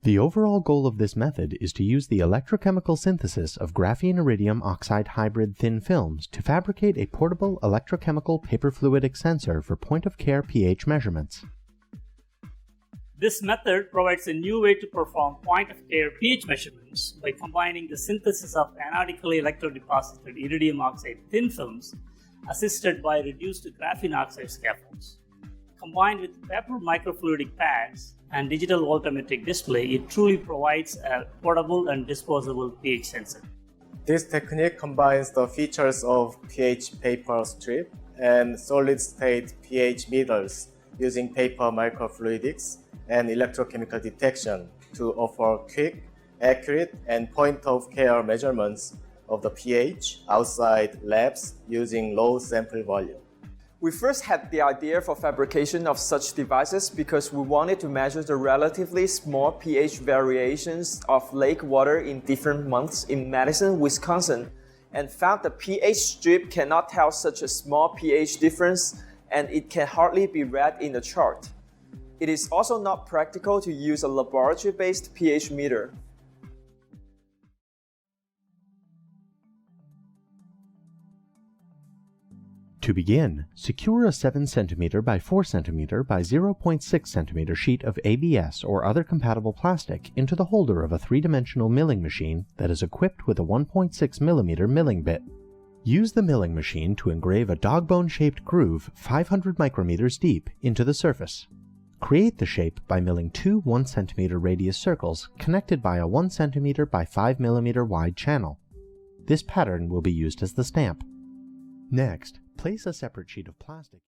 The overall goal of this method is to use the electrochemical synthesis of graphene-iridium oxide-hybrid thin films to fabricate a portable electrochemical paper-fluidic sensor for point-of-care pH measurements. This method provides a new way to perform point-of-care pH measurements by combining the synthesis of anodically electrodeposited iridium oxide thin films assisted by reduced graphene oxide scaffolds. Combined with paper microfluidic pads and digital voltammetric display, it truly provides a portable and disposable pH sensor. This technique combines the features of pH paper strip and solid-state pH meters using paper microfluidics and electrochemical detection to offer quick, accurate, and point-of-care measurements of the pH outside labs using low sample volume. We first had the idea for fabrication of such devices because we wanted to measure the relatively small pH variations of lake water in different months in Madison, Wisconsin, and found the pH strip cannot tell such a small pH difference, and it can hardly be read in the chart. It is also not practical to use a laboratory-based pH meter. To begin, secure a 7 cm by 4 cm by 0.6 cm sheet of ABS or other compatible plastic into the holder of a 3-dimensional milling machine that is equipped with a 1.6 mm milling bit. Use the milling machine to engrave a dog-bone-shaped groove 500 micrometers deep into the surface. Create the shape by milling 2 1 cm radius circles connected by a 1 cm by 5 mm wide channel. This pattern will be used as the stamp. Next, place a separate sheet of plastic